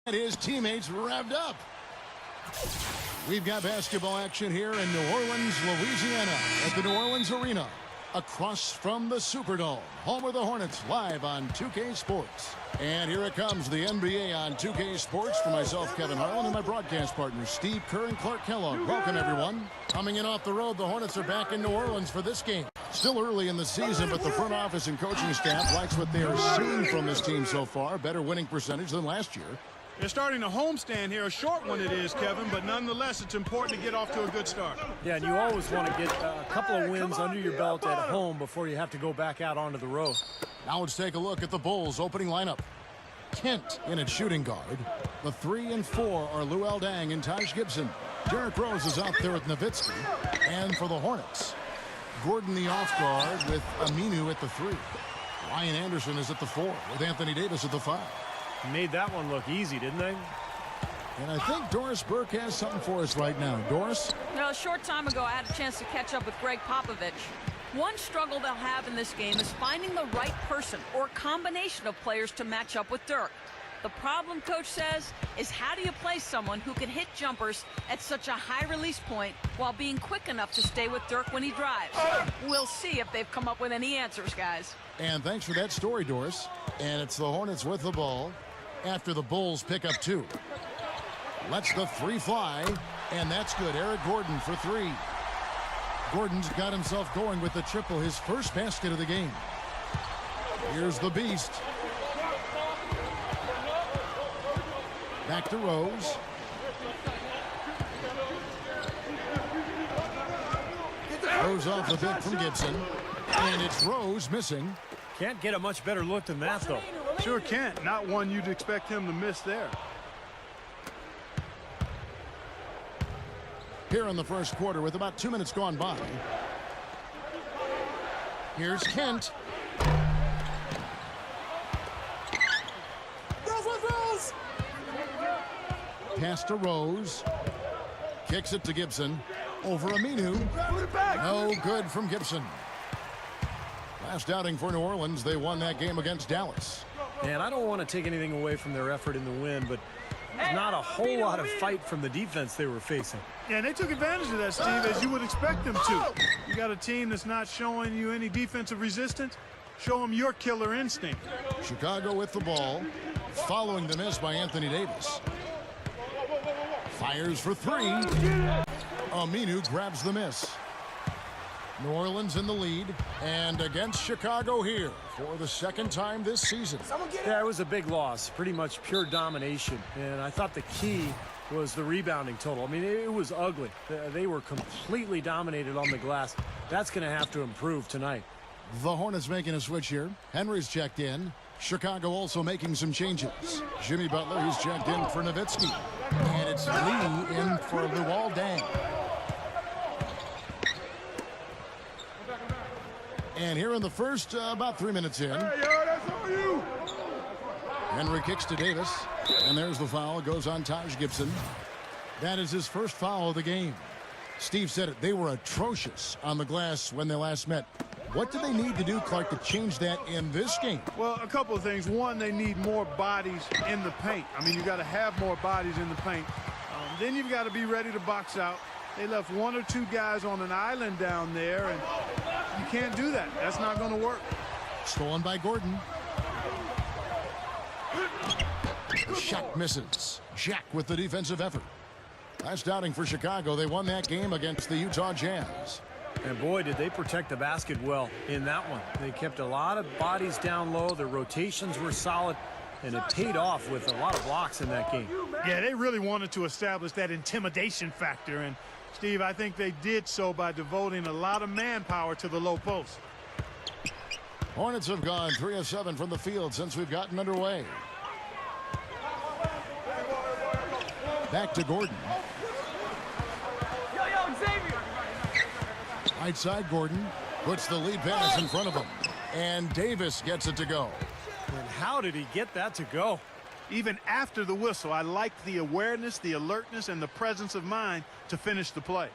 And his teammates revved up. We've got basketball action here in New Orleans, Louisiana at the New Orleans Arena. Across from the Superdome, home of the Hornets, live on 2K Sports. And here it comes, the NBA on 2K Sports for myself, Kevin Harlan, and my broadcast partners, Steve Kerr and Clark Kellogg. Welcome, everyone. Coming in off the road, the Hornets are back in New Orleans for this game. Still early in the season, but the front office and coaching staff likes what they are seeing from this team so far. Better winning percentage than last year. They're starting a homestand here, a short one it is, Kevin, but nonetheless, it's important to get off to a good start. Yeah, and you always want to get a couple of wins under your belt at home before you have to go back out onto the road. Now let's take a look at the Bulls' opening lineup. Kent in at shooting guard. The 3 and 4 are Luol Deng and Taj Gibson. Derrick Rose is out there with Nowitzki. And for the Hornets, Gordon the off guard with Aminu at the 3. Ryan Anderson is at the 4 with Anthony Davis at the 5. Made that one look easy, didn't they? And I think Doris Burke has something for us right now. Doris? A short time ago, I had a chance to catch up with Greg Popovich. One struggle they'll have in this game is finding the right person or combination of players to match up with Dirk. The problem, Coach says, is how do you play someone who can hit jumpers at such a high release point while being quick enough to stay with Dirk when he drives? We'll see if they've come up with any answers, guys. And thanks for that story, Doris. And it's the Hornets with the ball after the Bulls pick up 2. Lets the 3 fly, and that's good. Eric Gordon for 3. Gordon's got himself going with the triple, his first basket of the game. Here's the beast. Back to Rose. Rose off the pick from Gibson. And it's Rose missing. Can't get a much better look than that, though. Sure can't. Not one you'd expect him to miss there. Here in the first quarter with about 2 minutes gone by. Here's Kent. Pass to Rose. Kicks it to Gibson. Over Aminu. No good from Gibson. Last outing for New Orleans, they won that game against Dallas. And I don't want to take anything away from their effort in the win, but not a whole lot of fight from the defense they were facing. Yeah, and they took advantage of that, Steve, as you would expect them to. You got a team that's not showing you any defensive resistance. Show them your killer instinct. Chicago with the ball, following the miss by Anthony Davis. Fires for 3. Aminu grabs the miss. New Orleans in the lead, and against Chicago here for the second time this season. Yeah, it was a big loss, pretty much pure domination. And I thought the key was the rebounding total. I mean, it was ugly. They were completely dominated on the glass. That's going to have to improve tonight. The Hornets making a switch here. Henry's checked in. Chicago also making some changes. Jimmy Butler, he's checked in for Nowitzki. And it's Lee in for Luol Deng. And here in the first, about 3 minutes in. Hey, yo, that's on you. Henry kicks to Davis. And there's the foul. It goes on Taj Gibson. That is his first foul of the game. Steve said it. They were atrocious on the glass when they last met. What do they need to do, Clark, to change that in this game? Well, a couple of things. One, they need more bodies in the paint. I mean, you got to have more bodies in the paint. Then you've got to be ready to box out. They left 1 or 2 guys on an island down there, and you can't do that. That's not going to work. Stolen by Gordon. The shot misses. Jack with the defensive effort. Last outing for Chicago, they won that game against the Utah Jazz. And boy, did they protect the basket well in that one. They kept a lot of bodies down low. Their rotations were solid, and it paid off with a lot of blocks in that game. Yeah, they really wanted to establish that intimidation factor. And, Steve, I think they did so by devoting a lot of manpower to the low post. Hornets have gone 3 of 7 from the field since we've gotten underway. Back to Gordon. Right side, Gordon puts the lead pass in front of him. And Davis gets it to go. And how did he get that to go? Even after the whistle, I liked the awareness, the alertness, and the presence of mind to finish the play.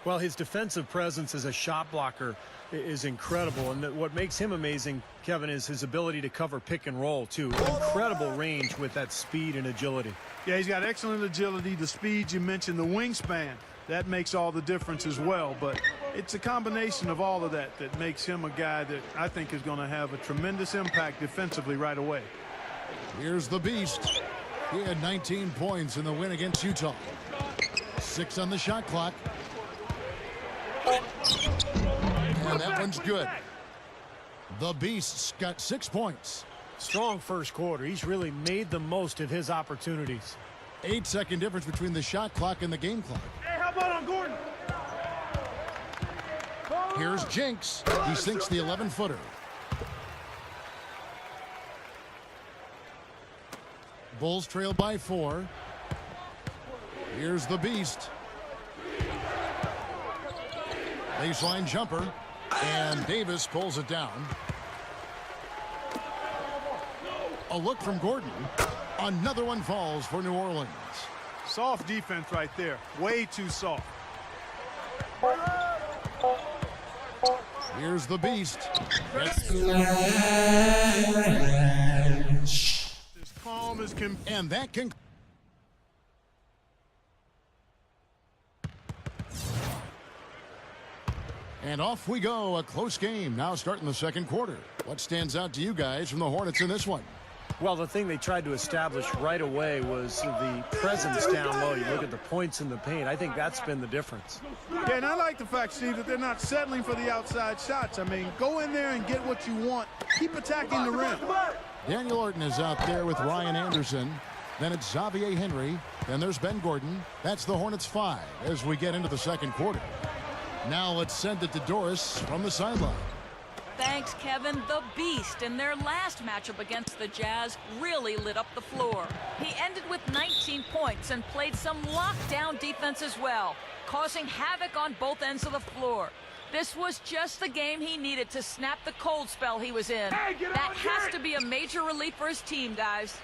Well, his defensive presence as a shot blocker is incredible, and what makes him amazing, Kevin, is his ability to cover pick and roll, too. Incredible range with that speed and agility. Yeah, he's got excellent agility, the speed you mentioned, the wingspan. That makes all the difference as well, but it's a combination of all of that that makes him a guy that I think is going to have a tremendous impact defensively right away. Here's the Beast. He had 19 points in the win against Utah. 6 on the shot clock. And that one's good. The Beast's got 6 points. Strong first quarter. He's really made the most of his opportunities. 8-second difference between the shot clock and the game clock. Hey, how about on Gordon? Here's Jinx. He sinks the 11-footer. Bulls trail by 4. Here's the Beast. Baseline jumper. And Davis pulls it down. A look from Gordon. Another one falls for New Orleans. Soft defense right there. Way too soft. Here's the Beast. As calm as can. And that can. And off we go. A close game now starting the second quarter. What stands out to you guys from the Hornets in this one? Well, the thing they tried to establish right away was the presence down low. You look at the points in the paint. I think that's been the difference. Yeah, and I like the fact, Steve, that they're not settling for the outside shots. I mean, go in there and get what you want. Keep attacking the rim. Daniel Orton is out there with Ryan Anderson. Then it's Xavier Henry. Then there's Ben Gordon. That's the Hornets 5 as we get into the second quarter. Now let's send it to Doris from the sideline. Thanks, Kevin. The Beast in their last matchup against the Jazz really lit up the floor. He ended with 19 points and played some lockdown defense as well, causing havoc on both ends of the floor. This was just the game he needed to snap the cold spell he was in. That has to be a major relief for his team, guys.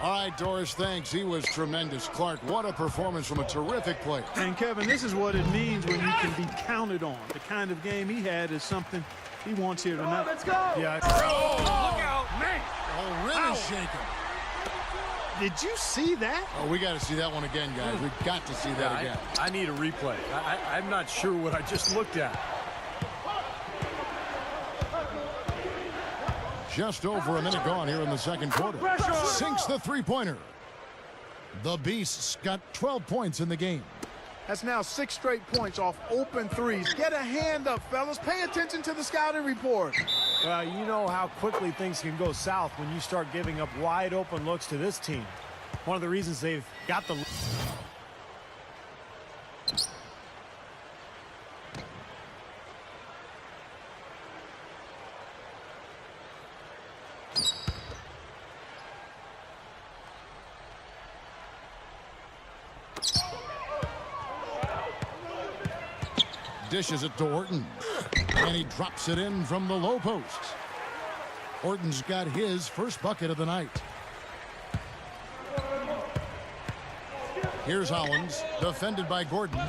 All right, Doris, thanks. He was tremendous. Clark, what a performance from a terrific player. And, Kevin, this is what it means when you can be counted on. The kind of game he had is something he wants here tonight. Let's go. Yeah. Oh, Look out, man. the whole rim is shaking. Did you see that? Oh, we got to see that one again, guys. We've got to see that again. I need a replay. I'm not sure what I just looked at. Just over a minute gone here in the second quarter. Sinks the three-pointer. The Beast's got 12 points in the game. That's now 6 straight points off open threes. Get a hand up, fellas. Pay attention to the scouting report. You know how quickly things can go south when you start giving up wide open looks to this team. One of the reasons they've got the... Dishes it to Orton. And he drops it in from the low post. Orton's got his first bucket of the night. Here's Hollins, defended by Gordon.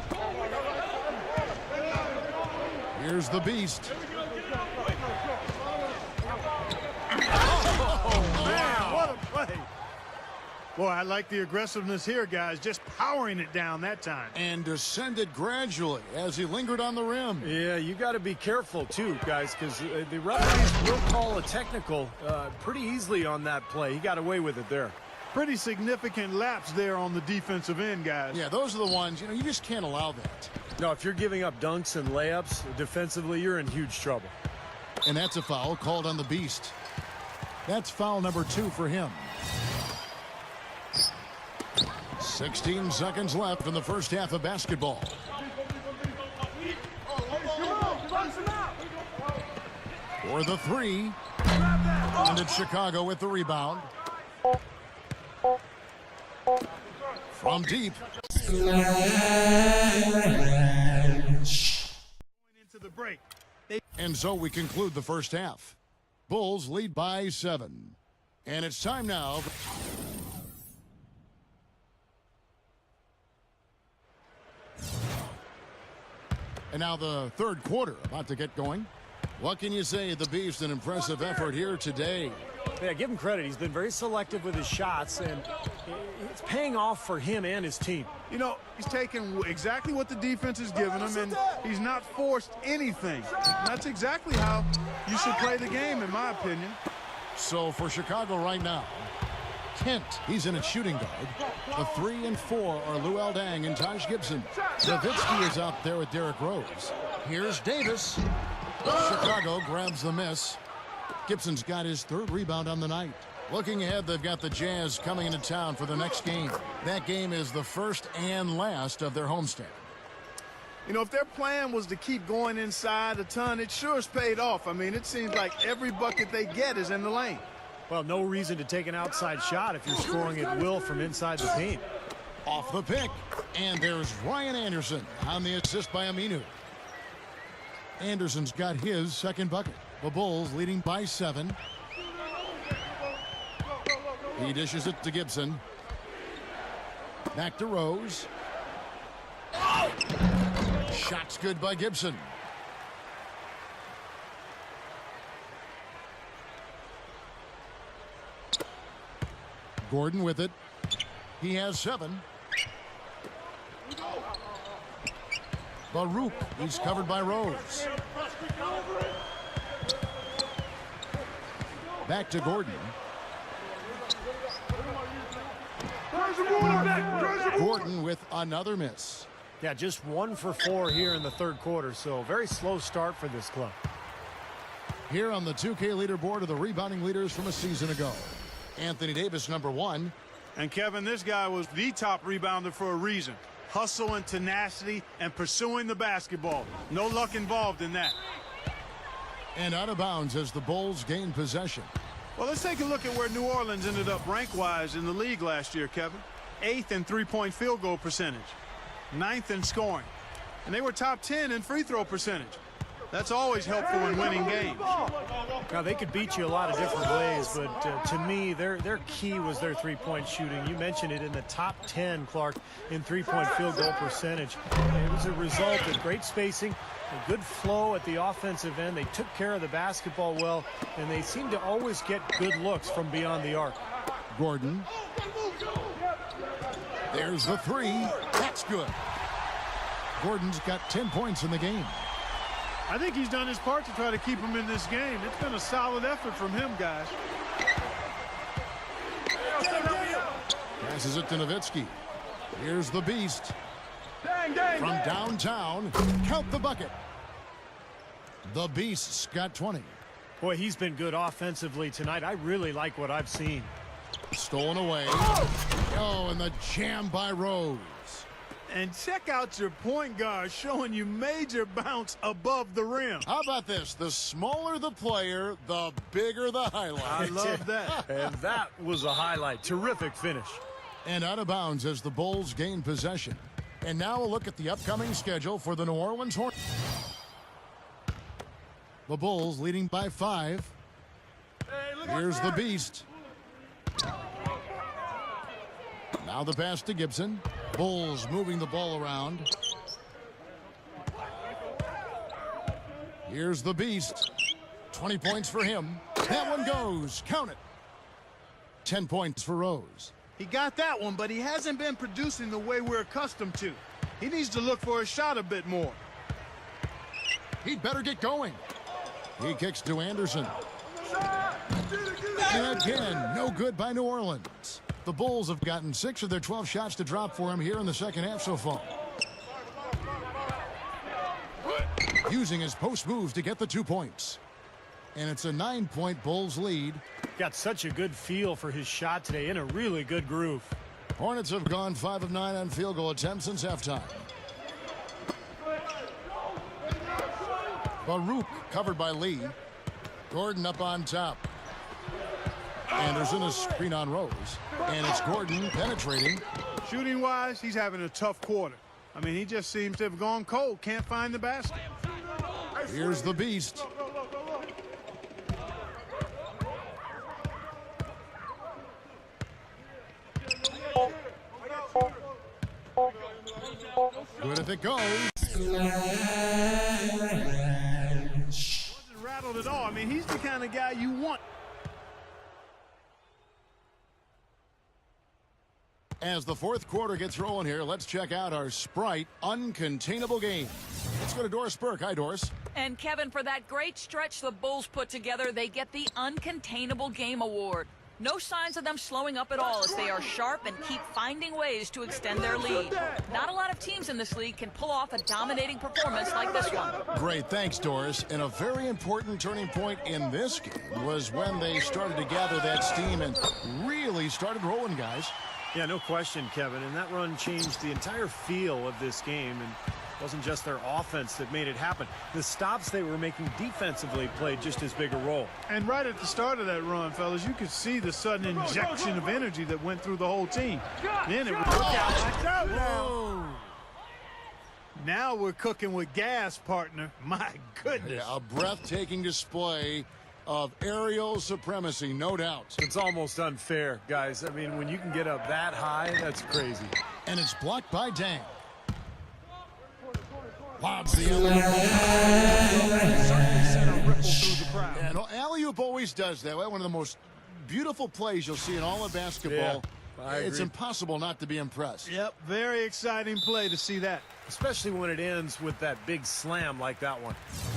Here's the Beast. Oh, man, what a play. Boy, I like the aggressiveness here, guys. Just powering it down that time. And descended gradually as he lingered on the rim. Yeah, you got to be careful, too, guys, because the referees will call a technical pretty easily on that play. He got away with it there. Pretty significant lapse there on the defensive end, guys. Yeah, those are the ones, you just can't allow that. No, if you're giving up dunks and layups defensively, you're in huge trouble. And that's a foul called on the Beast. That's foul number 2 for him. 16 seconds left in the first half of basketball. For the 3. And it's Chicago with the rebound. From deep. Going into the break. And so we conclude the first half. Bulls lead by 7. And it's time now. And now the third quarter about to get going. What can you say? The Beast, an impressive effort here today. Yeah, give him credit. He's been very selective with his shots, and it's paying off for him and his team. You know, he's taking exactly what the defense is giving him, and he's not forced anything. And that's exactly how you should play the game, in my opinion. So for Chicago right now, Kent, he's in at shooting guard. The 3 and 4 are Luol Deng and Taj Gibson. Nowitzki is out there with Derrick Rose. Here's Davis. Chicago grabs the miss. Gibson's got his third rebound on the night. Looking ahead, they've got the Jazz coming into town for the next game. That game is the first and last of their homestand. You know, if their plan was to keep going inside a ton, it sure has paid off. I mean, it seems like every bucket they get is in the lane. Well, no reason to take an outside shot if you're scoring at will from inside the paint. Off the pick. And there's Ryan Anderson on the assist by Aminu. Anderson's got his second bucket. The Bulls leading by 7. He dishes it to Gibson. Back to Rose. Shot's good by Gibson. Gordon with it. He has 7. Baruch, he's covered by Rose. Back to Gordon. Gordon with another miss. Yeah, just 1 for 4 here in the third quarter, so very slow start for this club. Here on the 2K leaderboard are the rebounding leaders from a season ago. Anthony Davis, number 1. And Kevin, this guy was the top rebounder for a reason. Hustle and tenacity and pursuing the basketball. No luck involved in that. And out of bounds as the Bulls gain possession. Well, let's take a look at where New Orleans ended up rank-wise in the league last year, Kevin. 8th in three-point field goal percentage. 9th in scoring. And they were top 10 in free throw percentage. That's always helpful in winning games. Now, they could beat you a lot of different ways, but to me, their key was their three-point shooting. You mentioned it in the top 10, Clark, in three-point field goal percentage. It was a result of great spacing, a good flow at the offensive end. They took care of the basketball well, and they seemed to always get good looks from beyond the arc. Gordon. There's the 3. That's good. Gordon's got 10 points in the game. I think he's done his part to try to keep him in this game. It's been a solid effort from him, guys. Passes it to Nowitzki. Here's the Beast. From downtown, count the bucket. The Beast's got 20. Boy, he's been good offensively tonight. I really like what I've seen. Stolen away. Oh, and the jam by Rose. And check out your point guard showing you major bounce above the rim. How about this? The smaller the player, the bigger the highlight. I love that. And that was a highlight. Terrific finish. And out of bounds as the Bulls gain possession. And now a look at the upcoming schedule for the New Orleans Hornets. The Bulls leading by 5. Here's the Beast. Now the pass to Gibson. Bulls moving the ball around. Here's the Beast. 20 points for him. That one goes. Count it. 10 points for Rose. He got that one, but he hasn't been producing the way we're accustomed to. He needs to look for a shot a bit more. He'd better get going. He kicks to Anderson. And again, no good by New Orleans. The Bulls have gotten 6 of their 12 shots to drop for him here in the second half so far. Using his post moves to get the 2 points. And it's a 9-point Bulls lead. Got such a good feel for his shot today, in a really good groove. Hornets have gone 5 of 9 on field goal attempts since halftime. Baruch covered by Lee. Gordon up on top. Anderson a screen on Rose. And it's Gordon penetrating. Shooting-wise, he's having a tough quarter. I mean, he just seems to have gone cold. Can't find the basket. Here's the Beast. Good if it goes. Wasn't rattled at all. I mean, he's the kind of guy you want. As the fourth quarter gets rolling here, let's check out our Sprite Uncontainable game. Let's go to Doris Burke. Hi, Doris. And Kevin, for that great stretch the Bulls put together, they get the Uncontainable Game Award. No signs of them slowing up at all as they are sharp and keep finding ways to extend their lead. Not a lot of teams in this league can pull off a dominating performance like this one. Great, thanks, Doris. And a very important turning point in this game was when they started to gather that steam and really started rolling, guys. Yeah, no question, Kevin. And that run changed the entire feel of this game. And it wasn't just their offense that made it happen. The stops they were making defensively played just as big a role. And right at the start of that run, fellas, you could see the sudden injection of energy that went through the whole team. Then it would work out. Whoa. Now we're cooking with gas, partner. My goodness. Yeah, a breathtaking display of aerial supremacy, no doubt. It's almost unfair, guys. I mean, when you can get up that high, that's crazy. And it's blocked by Dang. Lobs the alley-oop. And alley-oop always does that. One of the most beautiful plays you'll see in all of basketball. Yeah, I it's agree. impossible not to be impressed. Yep, very exciting play to see that. Especially when it ends with that big slam like that one.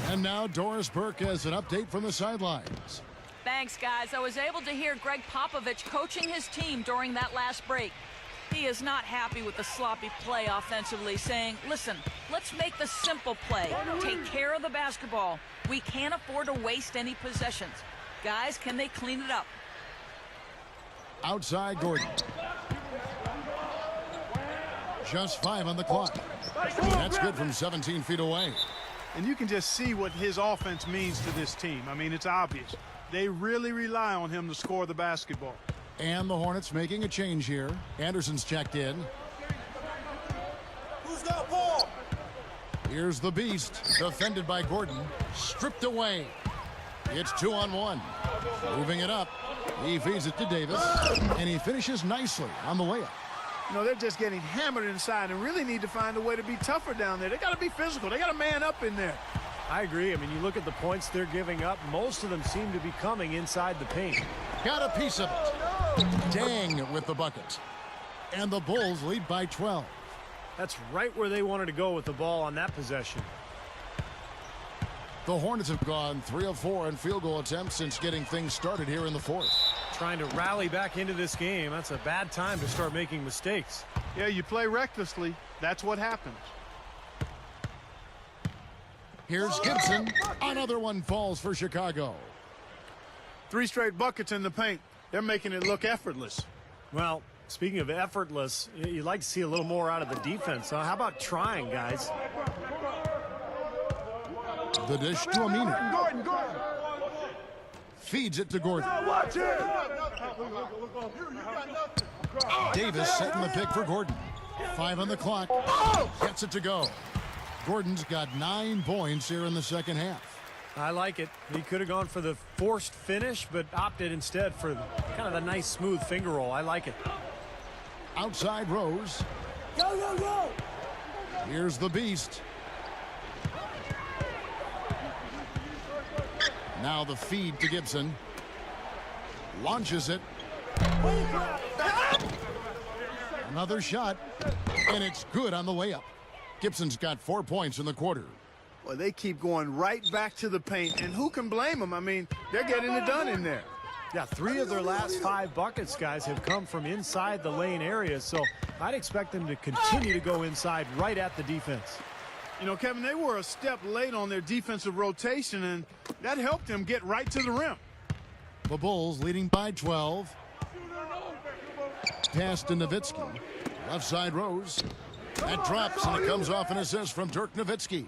And now Doris Burke has an update from the sidelines. Thanks, guys. I was able to hear Greg Popovich coaching his team during that last break. He is not happy with the sloppy play offensively, saying, listen, let's make the simple play. Take care of the basketball. We can't afford to waste any possessions. Guys, can they clean it up? Outside Gordon. Just 5 on the clock. That's good from 17 feet away. And you can just see what his offense means to this team. I mean, it's obvious. They really rely on him to score the basketball. And the Hornets making a change here. Anderson's checked in. Who's got ball? Here's the Beast, defended by Gordon, stripped away. It's 2-on-1. Moving it up. He feeds it to Davis, and he finishes nicely on the layup. You know, they're just getting hammered inside and really need to find a way to be tougher down there. They got to be physical. They got to man up in there. I agree. I mean, you look at the points they're giving up, most of them seem to be coming inside the paint. Got a piece of it. Dang with the bucket. And the Bulls lead by 12. That's right where they wanted to go with the ball on that possession. The Hornets have gone 3 of 4 in field goal attempts since getting things started here in the fourth. Trying to rally back into this game. That's a bad time to start making mistakes. Yeah, you play recklessly. That's what happens. Here's Gibson. Another one falls for Chicago. 3 straight buckets in the paint. They're making it look effortless. Well, speaking of effortless, you'd like to see a little more out of the defense. How about trying, guys? The dish to Aminu. Gordon. Feeds it to Gordon. Watch it. Davis setting the pick for Gordon. 5 on the clock. Gets it to go. Gordon's got 9 points here in the second half. I like it. He could have gone for the forced finish, but opted instead for kind of a nice smooth finger roll. I like it. Outside Rose. Go. Here's the Beast. Now the feed to Gibson. Launches it. Another shot. And it's good on the layup. Gibson's got 4 points in the quarter. Well, they keep going right back to the paint, and who can blame them? I mean, they're getting it done in there. Yeah, 3 of their last 5 buckets, guys, have come from inside the lane area, so I'd expect them to continue to go inside right at the defense. You know, Kevin, they were a step late on their defensive rotation, and that helped them get right to the rim. The Bulls leading by 12. Pass to Nowitzki. Left side Rose. That drops, and it comes off an assist from Dirk Nowitzki.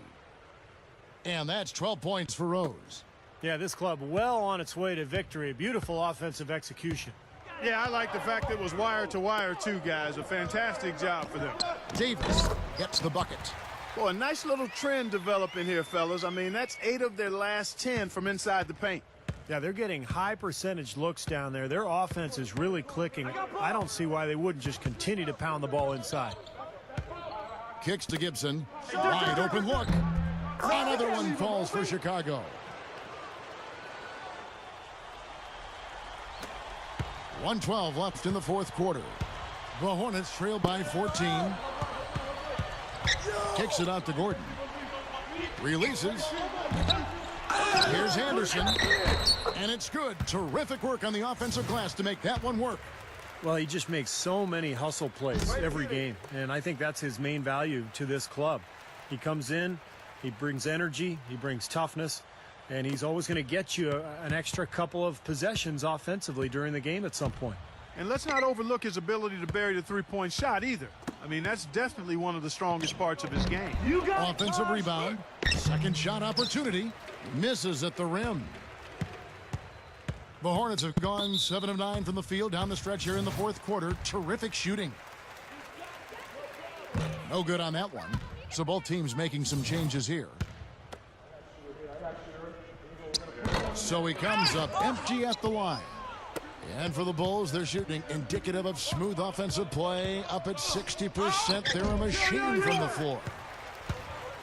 And that's 12 points for Rose. Yeah, this club well on its way to victory. Beautiful offensive execution. Yeah, I like the fact that it was wire to wire, too, guys. A fantastic job for them. Davis gets the bucket. Well, a nice little trend developing here, fellas. I mean, that's 8 of their last 10 from inside the paint. Yeah, they're getting high percentage looks down there. Their offense is really clicking. I don't see why they wouldn't just continue to pound the ball inside. kicks to Gibson. Wide open look. Another one falls for Chicago. 1:12 left in the fourth quarter. The Hornets trail by 14. Kicks it out to Gordon. Releases. Here's Anderson. And it's good. Terrific work on the offensive glass to make that one work. Well, he just makes so many hustle plays every game, and I think that's his main value to this club. He comes in, he brings energy, he brings toughness, and he's always going to get you an extra couple of possessions offensively during the game at some point. And let's not overlook his ability to bury the three-point shot either. I mean, that's definitely one of the strongest parts of his game. Offensive rebound. Second shot opportunity. Misses at the rim. The Hornets have gone 7 of 9 from the field down the stretch here in the fourth quarter. Terrific shooting. No good on that one. So both teams making some changes here. So he comes up empty at the line. And for the Bulls, they're shooting indicative of smooth offensive play. Up at 60%. They're a machine from the floor.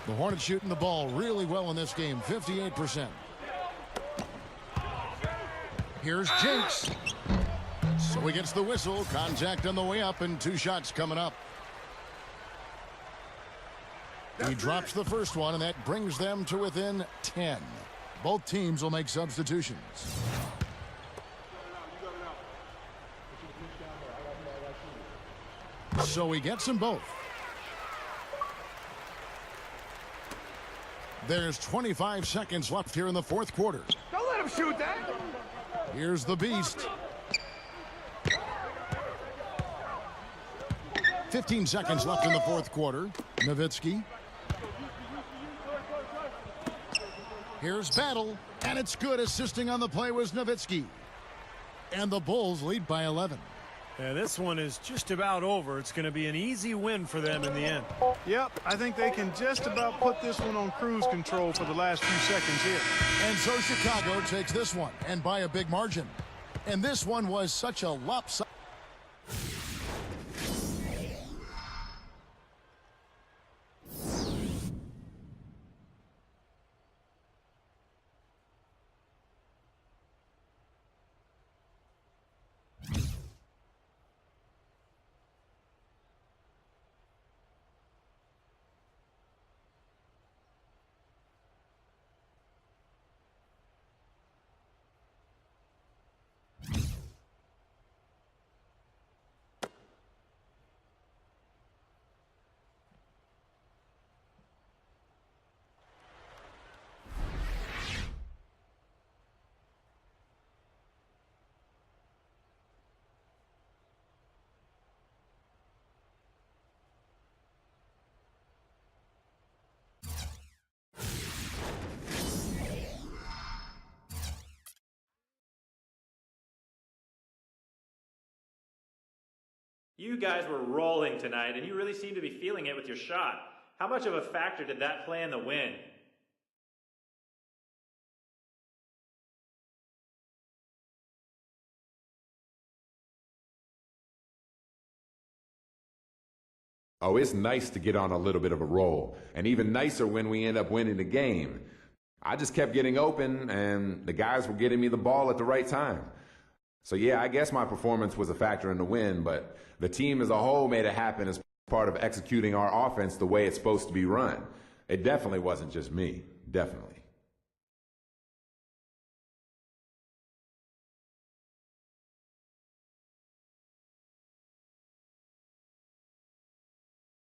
The Hornets shooting the ball really well in this game, 58%. Here's Jinx. So he gets the whistle. Contact on the way up, and 2 shots coming up. He drops the first one, and that brings them to within 10. Both teams will make substitutions. So he gets them both. There's 25 seconds left here in the fourth quarter. Don't let him shoot that. Here's the beast. 15 seconds left in the fourth quarter. Nowitzki. Here's Battle, and it's good. Assisting on the play was Nowitzki. And the Bulls lead by 11. And this one is just about over. It's going to be an easy win for them in the end. Yep, I think they can just about put this one on cruise control for the last few seconds here. And so Chicago takes this one, and by a big margin. And this one was such a lopsided. You guys were rolling tonight, and you really seem to be feeling it with your shot. How much of a factor did that play in the win? Oh, it's nice to get on a little bit of a roll, and even nicer when we end up winning the game. I just kept getting open, and the guys were getting me the ball at the right time. So yeah, I guess my performance was a factor in the win, but the team as a whole made it happen as part of executing our offense the way it's supposed to be run. It definitely wasn't just me, definitely.